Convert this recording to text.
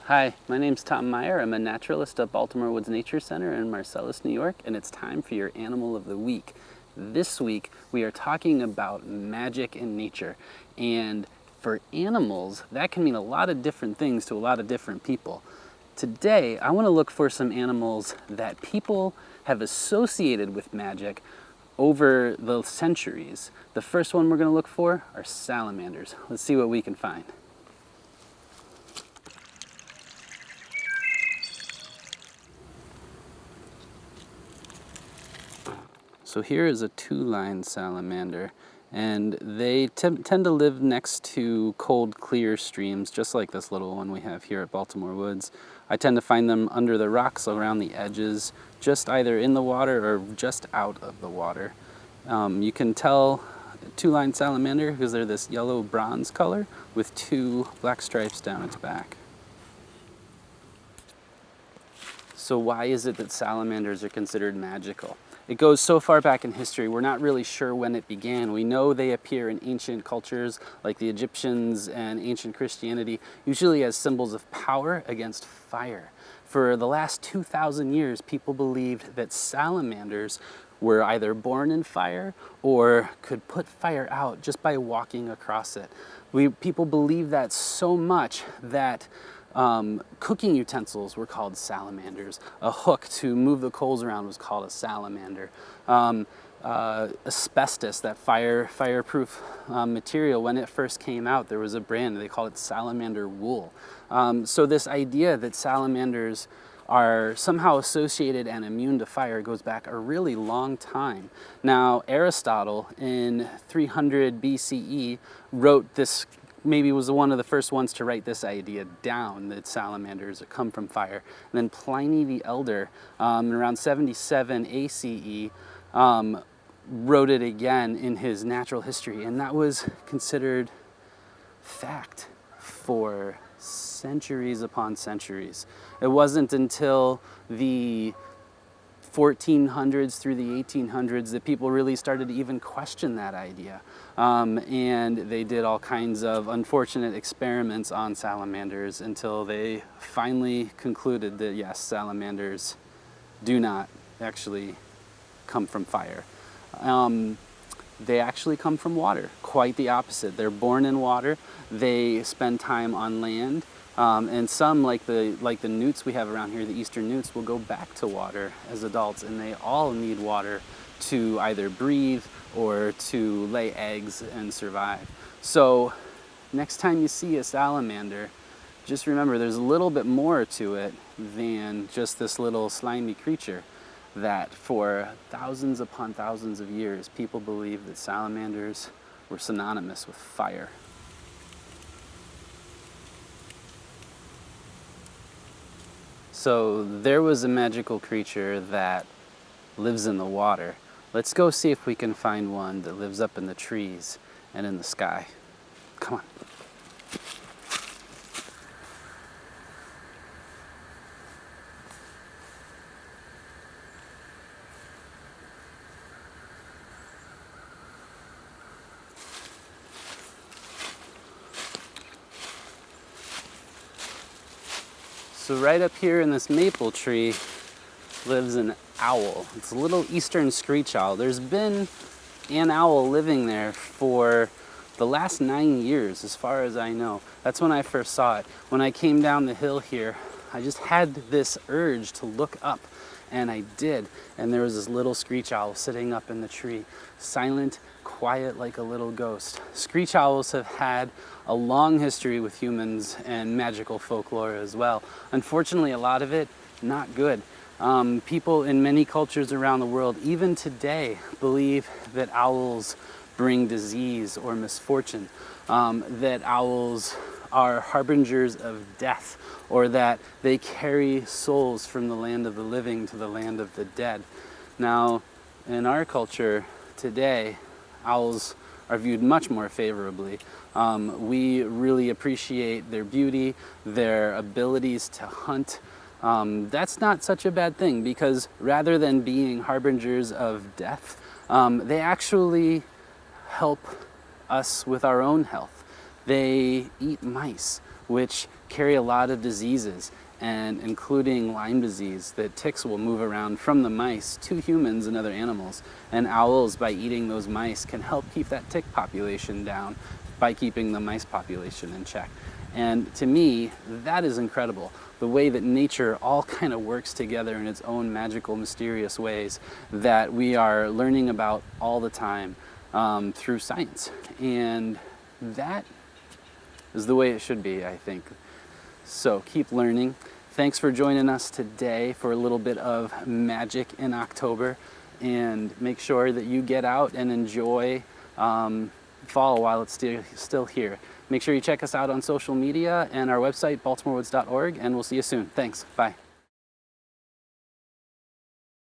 Hi, my name's Tom Meyer. I'm a naturalist at Baltimore Woods Nature Center in Marcellus, New York, and it's time for your Animal of the Week. This week, we are talking about magic in nature. And for animals, that can mean a lot of different things to a lot of different people. Today, I want to look for some animals that people have associated with magic over the centuries. The first one we're going to look for are salamanders. Let's see what we can find. So here is a two-line salamander, and they tend to live next to cold, clear streams, just like this little one we have here at Baltimore Woods. I tend to find them under the rocks around the edges, just either in the water or just out of the water. You can tell two-line salamander because they're this yellow bronze color with two black stripes down its back. So why is it that salamanders are considered magical? It goes so far back in history, we're not really sure when it began. We know they appear in ancient cultures like the Egyptians and ancient Christianity, usually as symbols of power against fire. For the last 2,000 years, people believed that salamanders were either born in fire or could put fire out just by walking across it. People believe that so much that cooking utensils were called salamanders. A hook to move the coals around was called a salamander. Asbestos, that fireproof material, when it first came out, there was a brand, they called it salamander wool. So this idea that salamanders are somehow associated and immune to fire goes back a really long time. Now, Aristotle in 300 BCE wrote this, maybe was one of the first ones to write this idea down, that salamanders come from fire. And then Pliny the Elder, around 77 ACE, wrote it again in his natural history, and that was considered fact for centuries upon centuries. It wasn't until the 1400s through the 1800s that people really started to even question that idea. And they did all kinds of unfortunate experiments on salamanders until they finally concluded that yes, salamanders do not actually come from fire. They actually come from water, quite the opposite. They're born in water, they spend time on land, and some, like the newts we have around here, the eastern newts, will go back to water as adults, and they all need water to either breathe or to lay eggs and survive. So next time you see a salamander, just remember there's a little bit more to it than just this little slimy creature, that for thousands upon thousands of years, people believed that salamanders were synonymous with fire. So there was a magical creature that lives in the water. Let's go see if we can find one that lives up in the trees and in the sky. Come on. So right up here in this maple tree lives an owl. It's a little eastern screech owl. There's been an owl living there for the last 9 years, as far as I know. That's when I first saw it. When I came down the hill here, I just had this urge to look up, and I did. And there was this little screech owl sitting up in the tree, silent, quiet like a little ghost. Screech owls have had a long history with humans and magical folklore as well. Unfortunately, a lot of it not good. People in many cultures around the world, even today, believe that owls bring disease or misfortune, that owls are harbingers of death, or that they carry souls from the land of the living to the land of the dead. Now, in our culture today, owls are viewed much more favorably. We really appreciate their beauty, their abilities to hunt. That's not such a bad thing, because rather than being harbingers of death, they actually help us with our own health. They eat mice, which carry a lot of diseases, and including Lyme disease, that ticks will move around from the mice to humans and other animals. And owls, by eating those mice, can help keep that tick population down by keeping the mice population in check. And to me, that is incredible. The way that nature all kind of works together in its own magical, mysterious ways that we are learning about all the time through science. And that is the way it should be, I think. So keep learning. Thanks for joining us today for a little bit of magic in October. And make sure that you get out and enjoy fall while it's still here. Make sure you check us out on social media and our website, baltimorewoods.org, and we'll see you soon. Thanks. Bye.